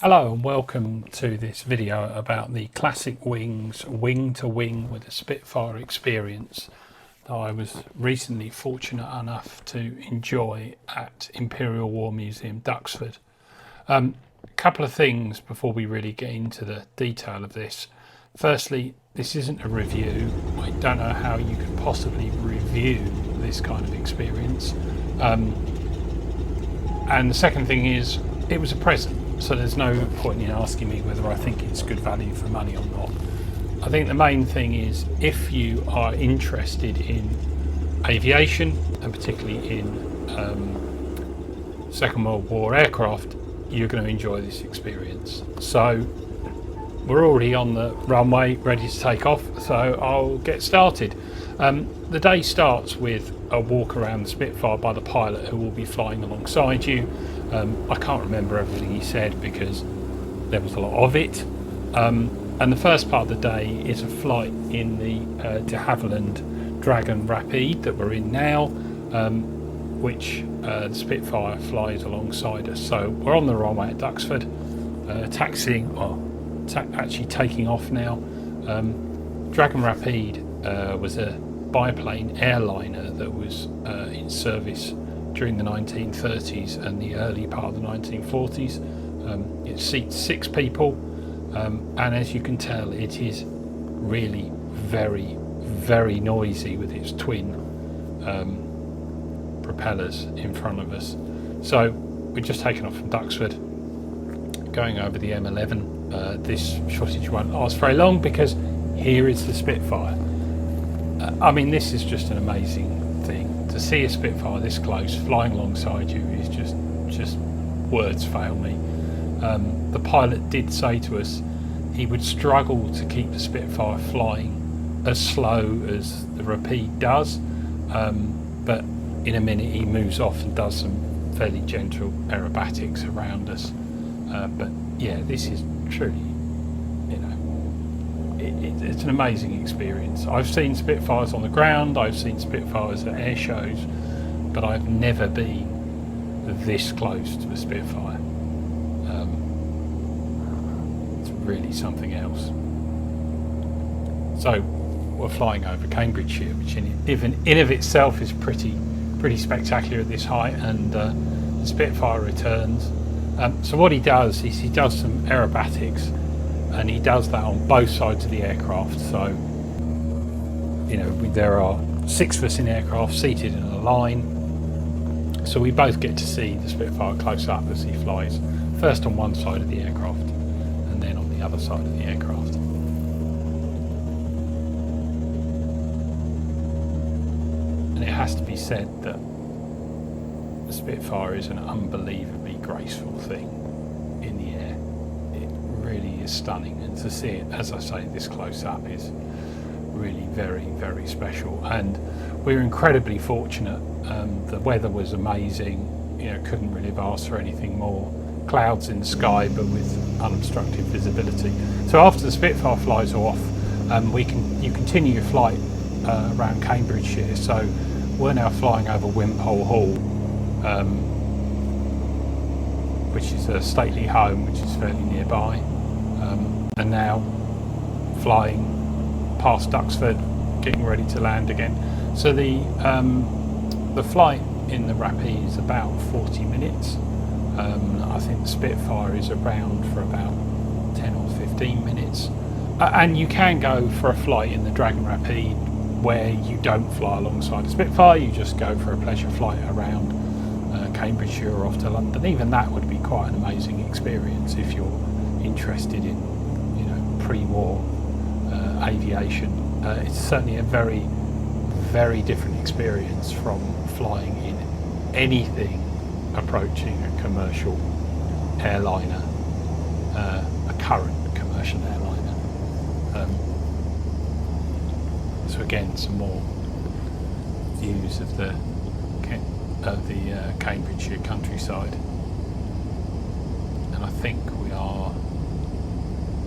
Hello and welcome to this video about the Classic Wings wing-to-wing with a Spitfire experience that I was recently fortunate enough to enjoy at Imperial War Museum Duxford. A couple of things before we really get into the detail of this. Firstly, this isn't a review. I don't know how you could possibly review this kind of experience. And the second thing is, it was a present. So there's no point in asking me whether I think it's good value for money or not. I think the main thing is, if you are interested in aviation and particularly in Second World War aircraft, you're going to enjoy this experience. So we're already on the runway ready to take off, so I'll get started. The day starts with a walk around the Spitfire by the pilot who will be flying alongside you. I can't remember everything he said because there was a lot of it. And the first part of the day is a flight in the de Havilland Dragon Rapide that we're in now, which the Spitfire flies alongside us. So we're on the runway at Duxford, taxiing, actually taking off now. Dragon Rapide was a biplane airliner that was in service during the 1930s and the early part of the 1940s. It seats 6 people, and as you can tell, it is really very, very noisy with its twin propellers in front of us. So we've just taken off from Duxford, going over the M11. This footage won't last very long because here is the Spitfire. I mean, this is just an amazing thing. To see a Spitfire this close flying alongside you is just words fail me. The pilot did say to us he would struggle to keep the Spitfire flying as slow as the Rapide does, but in a minute he moves off and does some fairly gentle aerobatics around us. But yeah, this is truly, it's an amazing experience. I've seen Spitfires on the ground, I've seen Spitfires at air shows, but I've never been this close to a Spitfire. It's really something else. So we're flying over Cambridgeshire, which in of itself is pretty spectacular at this height, and the Spitfire returns. So what he does is he does some aerobatics, and he does that on both sides of the aircraft. So, there are 6 of us in aircraft seated in a line. So we both get to see the Spitfire close up as he flies, first on one side of the aircraft and then on the other side of the aircraft. And it has to be said that the Spitfire is an unbelievably graceful thing in the air. Really is stunning, and to see it, as I say, this close up is really very, very special. And we're incredibly fortunate. The weather was amazing, couldn't really have asked for anything more. Clouds in the sky but with unobstructed visibility. So after the Spitfire flies off, you continue your flight around Cambridgeshire. So we're now flying over Wimpole Hall, which is a stately home which is fairly nearby, and now flying past Duxford, getting ready to land again. So the flight in the Rapide is about 40 minutes. I think the Spitfire is around for about 10 or 15 minutes. And you can go for a flight in the Dragon Rapide where you don't fly alongside a Spitfire, you just go for a pleasure flight around Cambridgeshire or off to London. Even that would be quite an amazing experience if you're interested in, pre-war aviation. It's certainly a very, very different experience from flying in anything approaching a commercial airliner, a current commercial airliner. So again, some more views of the Cambridgeshire countryside, and I think we are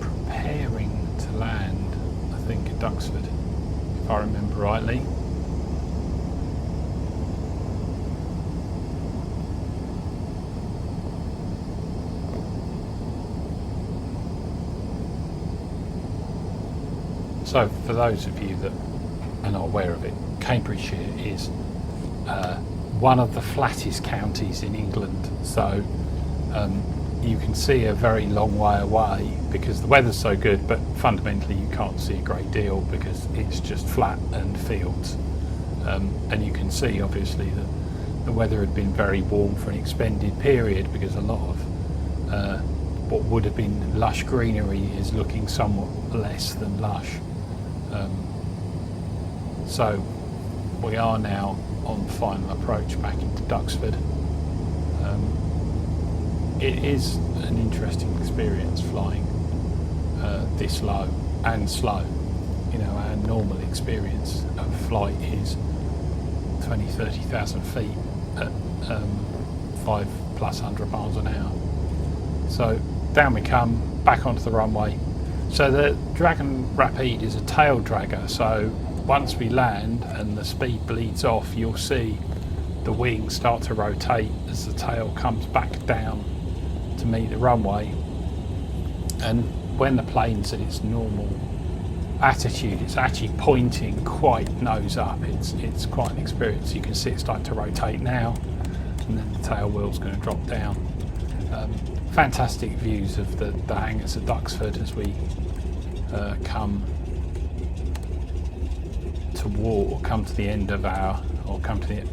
preparing to land, I think, at Duxford, if I remember rightly. So for those of you that are not aware of it, Cambridgeshire is one of the flattest counties in England. So you can see a very long way away because the weather's so good, but fundamentally you can't see a great deal because it's just flat and fields. And you can see obviously that the weather had been very warm for an extended period because a lot of what would have been lush greenery is looking somewhat less than lush. So we are now on the final approach back into Duxford. It is an interesting experience flying this low and slow. You know, our normal experience of flight is 20-30,000 feet at 500+ miles an hour. So down we come, back onto the runway. So the Dragon Rapide is a tail dragger, so once we land and the speed bleeds off, you'll see the wings start to rotate as the tail comes back down to meet the runway. And when the plane's at its normal attitude, it's actually pointing quite nose up. It's quite an experience. You can see it starting to rotate now, and then the tail wheel's going to drop down. Fantastic views of the hangars at Duxford as we come to the end of our, or come to the,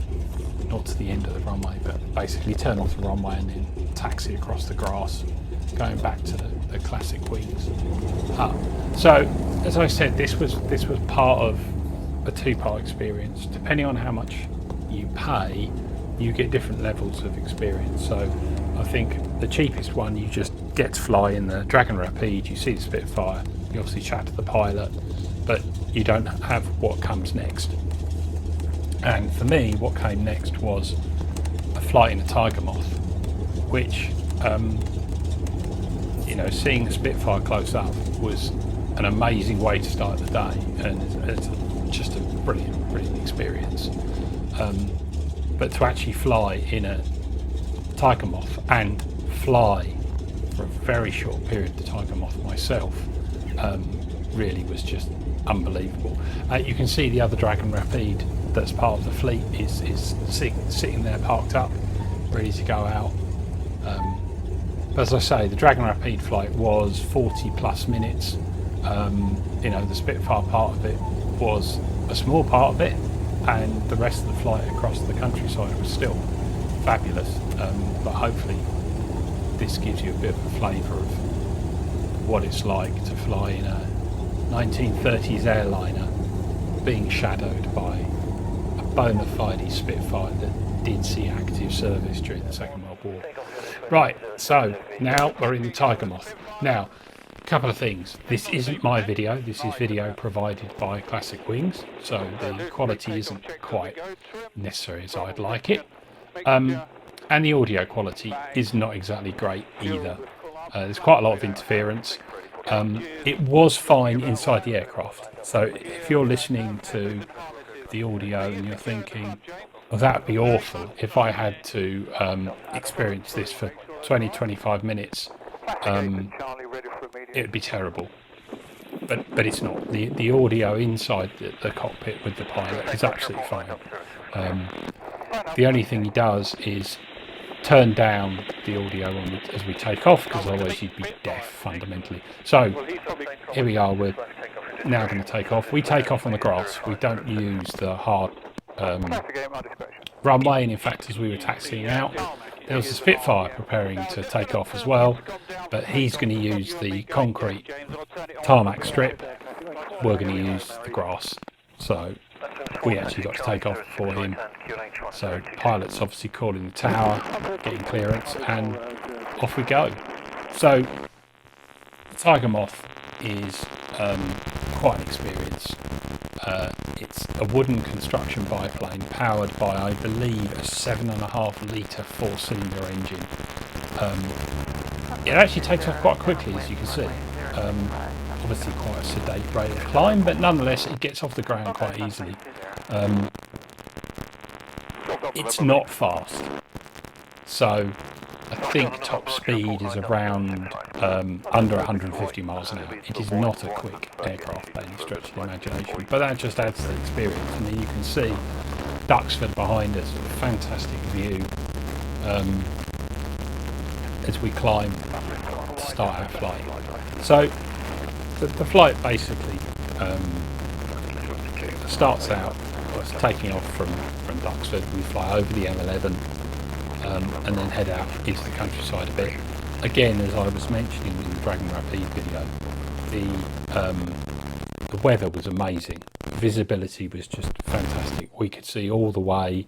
not to the end of the runway, but basically turn off the runway and then taxi across the grass, going back to the classic wings. So as I said, this was part of a two-part experience. Depending on how much you pay, you get different levels of experience. So I think the cheapest one, you just get to fly in the Dragon Rapide, you see the Spitfire, you obviously chat to the pilot, but you don't have what comes next. And for me, what came next was a flight in a Tiger Moth, which, you know, seeing the Spitfire close up was an amazing way to start the day, and it's just a brilliant experience. But to actually fly in a Tiger Moth and fly for a very short period the Tiger Moth myself really was just unbelievable. You can see the other Dragon Rapide that's part of the fleet is sitting there parked up, ready to go out. But as I say, the Dragon Rapide flight was 40+ minutes. You know, the Spitfire part of it was a small part of it, and the rest of the flight across the countryside was still fabulous. But hopefully this gives you a bit of a flavour of what it's like to fly in a 1930s airliner being shadowed by a bona fide Spitfire that did see active service during the Second World War. Right, so now we're in the Tiger Moth. Now, a couple of things. This isn't my video, this is video provided by Classic Wings, so the quality isn't quite necessary as I'd like it. And the audio quality is not exactly great either. There's quite a lot of interference. It was fine inside the aircraft, so if you're listening to the audio and you're thinking, well, that'd be awful if I had to experience this for 20-25 minutes, it would be terrible. But it's not. The audio inside the cockpit with the pilot is absolutely fine. The only thing he does is turn down the audio as we take off, because otherwise you'd be deaf fundamentally. So here we are, we're now going to take off. We take off on the grass, we don't use the hard runway, and in fact as we were taxiing out there was a Spitfire preparing to take off as well, but he's going to use the concrete tarmac strip, we're going to use the grass, so we actually got to take off before him. So pilot's obviously calling the tower, getting clearance, and off we go. So the Tiger Moth is quite an experience. It's a wooden construction biplane powered by, I believe, a 7.5 litre 4-cylinder engine. It actually takes off quite quickly, as you can see. Obviously quite a sedate rate of climb, but nonetheless it gets off the ground quite easily. It's not fast, so I think top speed is around under 150 miles an hour. It is not a quick aircraft by any stretch of the imagination, but that just adds to the experience. I mean, you can see Duxford behind us, a fantastic view as we climb to start our flight. So the flight basically starts out us taking off from Duxford. We fly over the M11 and then head out into the countryside a bit. Again, as I was mentioning in the Dragon Rapide video, the weather was amazing. Visibility was just fantastic. We could see all the way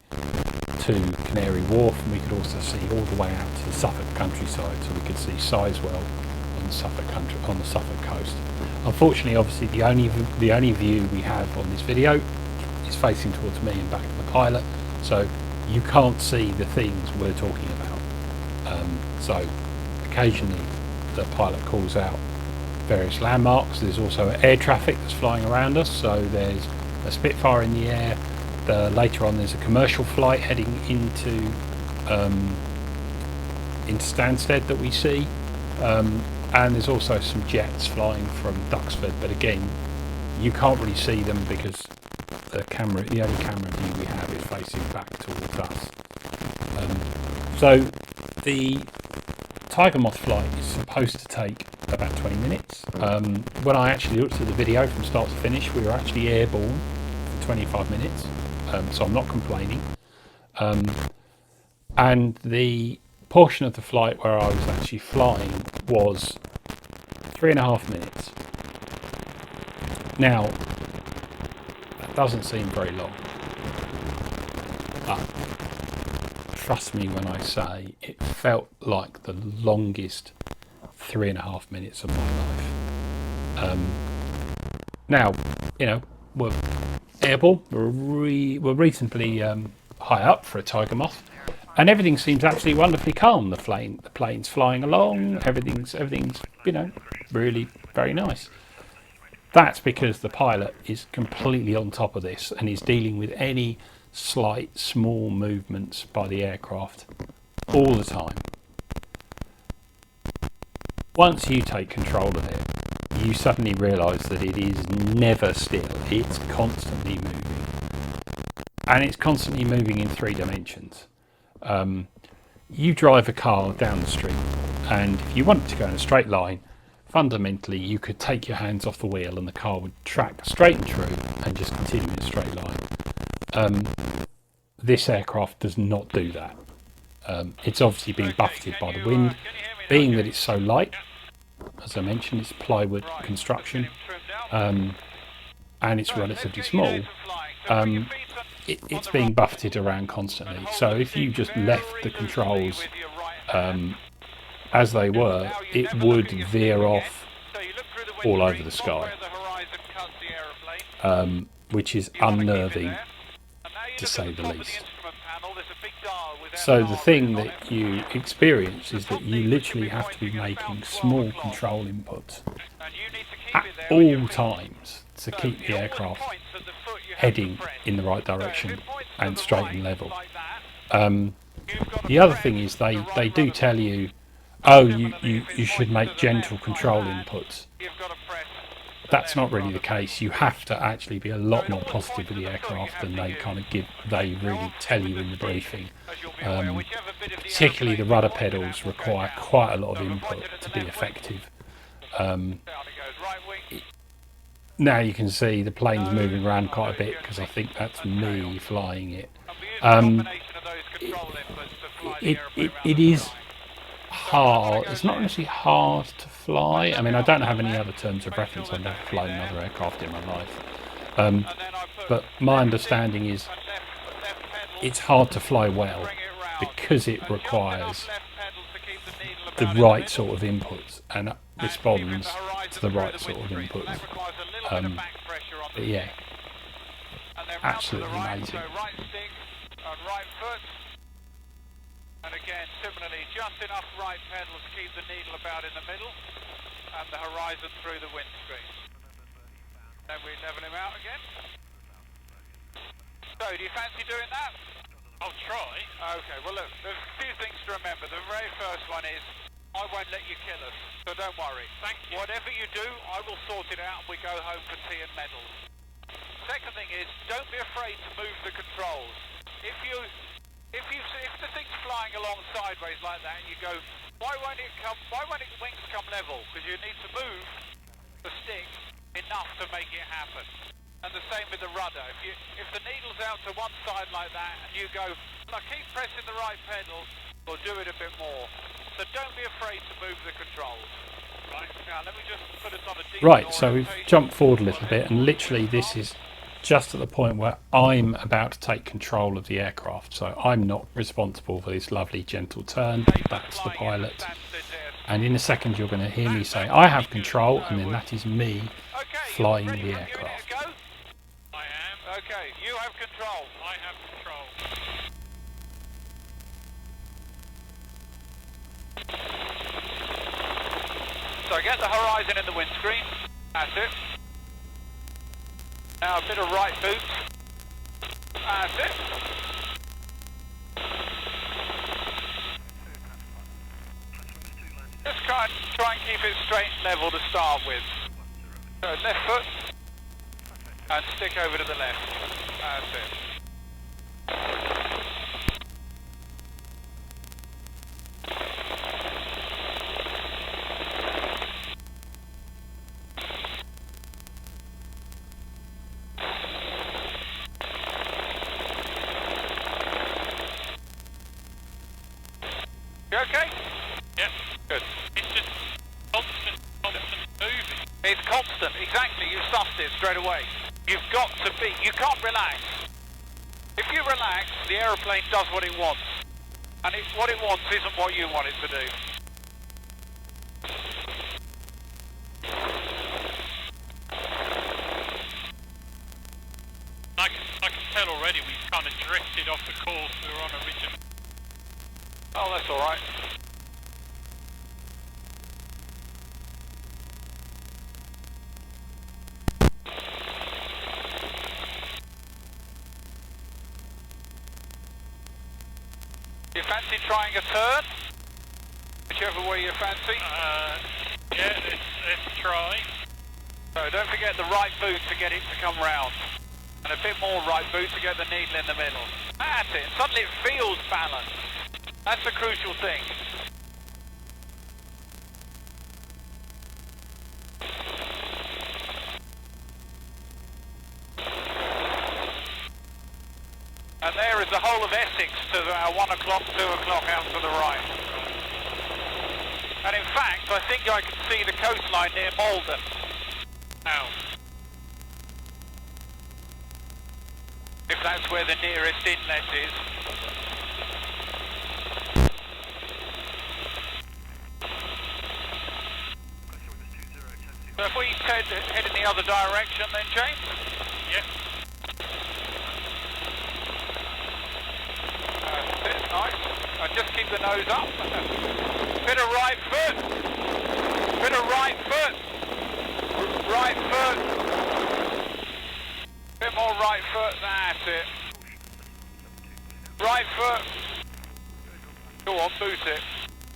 to Canary Wharf, and we could also see all the way out to the Suffolk countryside, so we could see Sizewell on the Suffolk coast. Unfortunately, obviously, the only view we have on this video is facing towards me and back to the pilot, so you can't see the things we're talking about. So occasionally the pilot calls out various landmarks. There's also air traffic that's flying around us, so there's a Spitfire in the air. Later on there's a commercial flight heading into Stansted that we see, and there's also some jets flying from Duxford, but again you can't really see them because the only camera view we have is facing back towards us. So the Tiger Moth flight is supposed to take about 20 minutes. When I actually looked at the video from start to finish, we were actually airborne for 25 minutes, so I'm not complaining. And the portion of the flight where I was actually flying was 3.5 minutes. Now, that doesn't seem very long, but trust me when I say it felt like the longest 3.5 minutes of my life. Now, you know, we're airborne, we're reasonably high up for a Tiger Moth, and everything seems absolutely wonderfully calm. The plane's flying along, everything's you know, really very nice. That's because the pilot is completely on top of this and is dealing with any slight small movements by the aircraft all the time. Once you take control of it, you suddenly realise that it is never still. It's constantly moving, and it's constantly moving in 3 dimensions. You drive a car down the street, and if you wanted to go in a straight line, fundamentally you could take your hands off the wheel and the car would track straight and true and just continue in a straight line. This aircraft does not do that. It's obviously being buffeted by the wind, being that it's so light. As I mentioned, it's plywood construction, and it's relatively small. It's being buffeted around constantly. So if you just left the controls as they were, it would veer off all over the sky, which is unnerving to say the least. So the thing that you experience is that you literally have to be making small control inputs at all times to keep the aircraft heading in the right direction and straight and level. The other thing is they do tell you, oh, you should make gentle control inputs. That's not really the case. You have to actually be a lot more positive with the aircraft than they really tell you in the briefing. Particularly the rudder pedals require quite a lot of input to be effective. Now you can see the plane's moving around quite a bit because I think that's me flying it. It is hard. It's not actually hard to fly. I mean, I don't have any other terms of reference. I've never flown another aircraft in my life. But my understanding is it's hard to fly well because it requires the right sort of inputs and responds to the right sort of inputs. But yeah, absolutely amazing. And again, similarly, just enough right pedal to keep the needle about in the middle and the horizon through the windscreen. Then we level him out again. So, do you fancy doing that? I'll try. Okay, well look, there's a few things to remember. The very first one is, I won't let you kill us, so don't worry. Thank you. Whatever you do, I will sort it out and we go home for tea and medals. Second thing is, don't be afraid to move the controls. If the thing's flying along sideways like that and you go, why won't its wings come level? Because you need to move the stick enough to make it happen. And the same with the rudder. If the needle's out to one side like that and you go, well, I keep pressing the right pedal, or do it a bit more. So don't be afraid to move the controls. Right, now let me just put us on a decent Right, so we've orientation. jumped forward a little bit, and literally this is just at the point where I'm about to take control of the aircraft. So I'm not responsible for this lovely gentle turn. That's the pilot. And in a second you're going to hear me say, I have control, and then that is me flying the aircraft. I am. Okay, you have control. I have control. So get the horizon in the windscreen. That's it. Now a bit of right boots. That's it. Just try and keep it straight and level to start with. So left foot and stick over to the left. That's it. You okay? Yep. Good. It's just constant moving. It's constant, exactly. You sussed it straight away. You've got to be, you can't relax. If you relax, the aeroplane does what it wants. And what it wants isn't what you want it to do. I can tell already we've kind of drifted off the course we were on originally. Oh, that's alright. You fancy trying a turn? Whichever way you fancy. Yeah, let's try. So don't forget the right boot to get it to come round. And a bit more right boot to get the needle in the middle. That's it. Suddenly it feels balanced. That's the crucial thing. And there is the whole of Essex to our 1 o'clock, 2 o'clock out to the right. And in fact, I think I can see the coastline near Malden. Ow. If that's where the nearest inlet is. So if we head in the other direction then, James? Yep. That's it, nice. Just keep the nose up. Bit of right foot. Bit of right foot. Right foot. Bit more right foot. That's it. Right foot. Go on, boot it.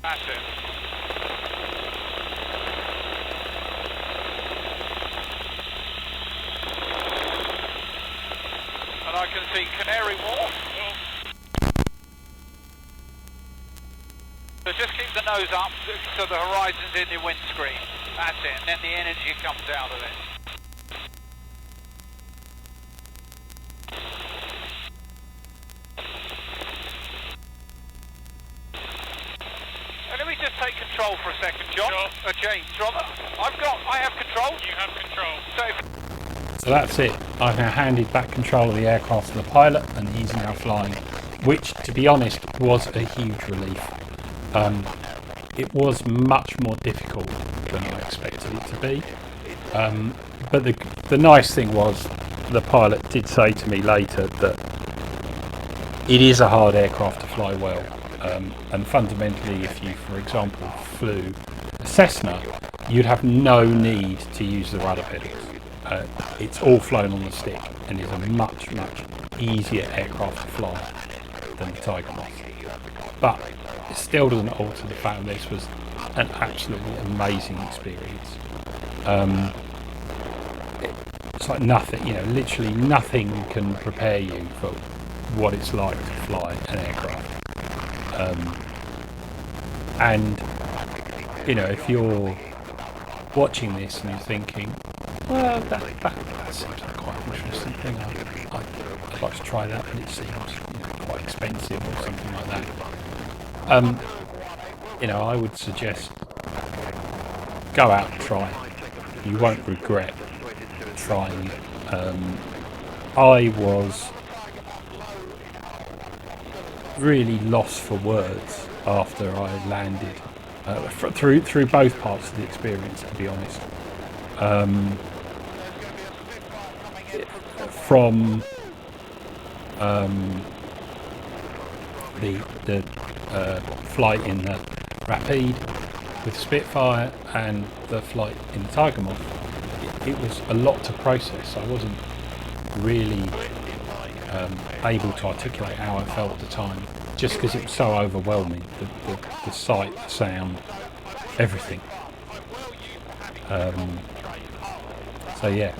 That's it. And I can see Canary Wharf. So just keep the nose up so the horizon's in the windscreen. That's it, and then the energy comes out of it. Let me just take control for a second, John. Sure. James, rather. I have control. You have control. So that's it. I've now handed back control of the aircraft to the pilot, and he's now flying, which, to be honest, was a huge relief. It was much more difficult than I expected it to be. But the nice thing was, the pilot did say to me later that it is a hard aircraft to fly well. And fundamentally, if you, for example, flew a Cessna, you'd have no need to use the rudder pedals. It's all flown on the stick and is a much, much easier aircraft to fly. than the Tiger Moth. But it still doesn't alter the fact that this was an absolutely amazing experience. It's like nothing, literally nothing can prepare you for what it's like to fly an aircraft. And if you're watching this and you're thinking, well, that seems like quite an interesting thing, I'd like to try that, but it seems quite expensive or something like that. I would suggest go out and try it. You won't regret trying it. I was really lost for words after I landed through both parts of the experience, to be honest. From the flight in the Rapide with Spitfire and the flight in the Tiger Moth, it was a lot to process. I wasn't really able to articulate how I felt at the time, just because it was so overwhelming, the sight, the sound, everything. So yeah,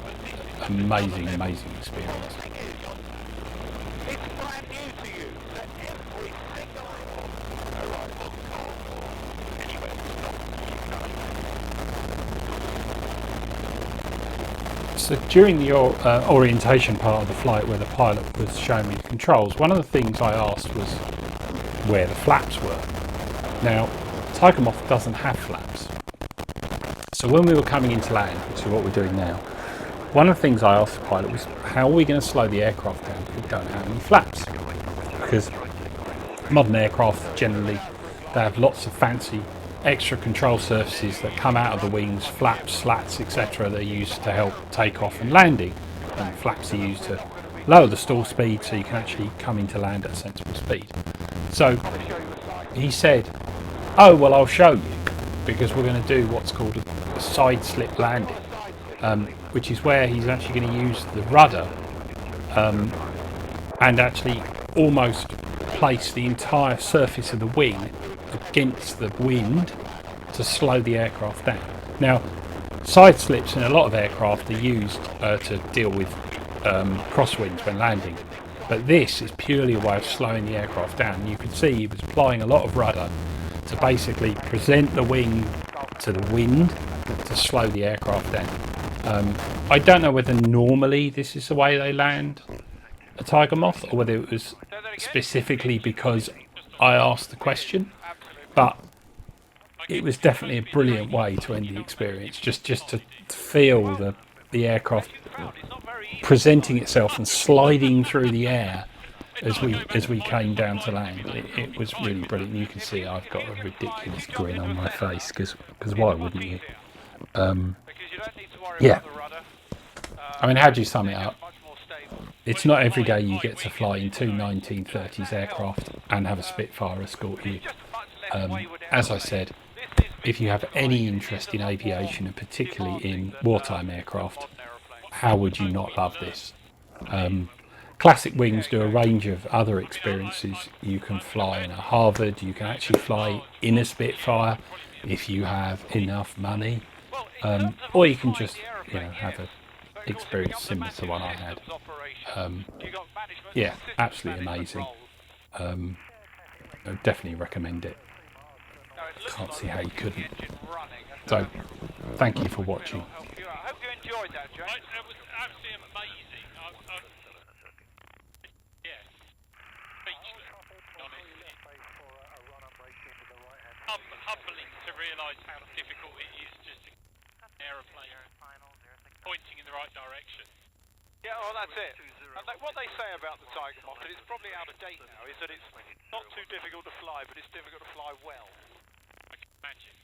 amazing experience. So during the orientation part of the flight, where the pilot was showing me the controls, one of the things I asked was where the flaps were. Now, Tiger Moth doesn't have flaps. So when we were coming into land, which is what we're doing now, one of the things I asked the pilot was, how are we going to slow the aircraft down if we don't have any flaps? Because modern aircraft, generally, they have lots of fancy extra control surfaces that come out of the wings, flaps, slats, etc. They're used to help takeoff and landing, and flaps are used to lower the stall speed so you can actually come into land at a sensible speed. So he said, oh well, I'll show you, because we're going to do what's called a side slip landing, which is where he's actually going to use the rudder and actually almost place the entire surface of the wing against the wind to slow the aircraft down. Now, side slips in a lot of aircraft are used to deal with crosswinds when landing, but this is purely a way of slowing the aircraft down. You can see he was applying a lot of rudder to basically present the wing to the wind to slow the aircraft down. I don't know whether normally this is the way they land a Tiger Moth, or whether it was specifically because I asked the question, but it was definitely a brilliant way to end the experience, just to feel the aircraft presenting itself and sliding through the air as we came down to land. It was really brilliant. You can see I've got a ridiculous grin on my face, because why wouldn't you? Yeah. I mean, how do you sum it up? It's not every day you get to fly in two 1930s aircraft and have a Spitfire escort you. As I said, if you have any interest in aviation, and particularly in wartime aircraft, how would you not love this? Classic Wings do a range of other experiences. You can fly in a Harvard, you can actually fly in a Spitfire if you have enough money, or you can just have an experience similar to one I had. Yeah, absolutely amazing. I would definitely recommend it. Can't see how you couldn't. So, thank you for watching. I hope you enjoyed that, James. It was absolutely amazing. Yeah, speechless, honestly. Humbling to realise how difficult it is just to get an aeroplane pointing in the right direction. Yeah, well, that's it. And what they say about the Tiger Moth, and it's probably out of date now, is that it's not too difficult to fly, but it's difficult to fly well. I can imagine.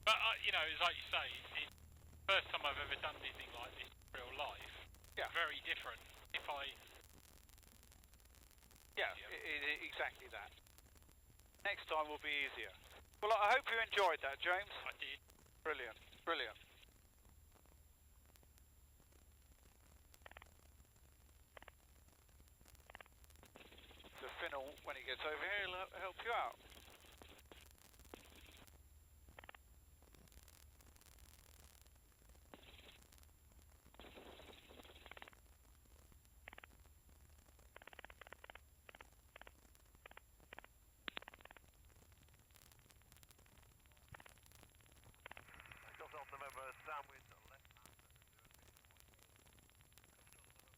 But, it's like you say, it's the first time I've ever done anything like this in real life. Yeah. Very different. Yeah, exactly that. Next time will be easier. Well, I hope you enjoyed that, James. I did. Brilliant, brilliant. The Final when he gets over here, he'll help you out.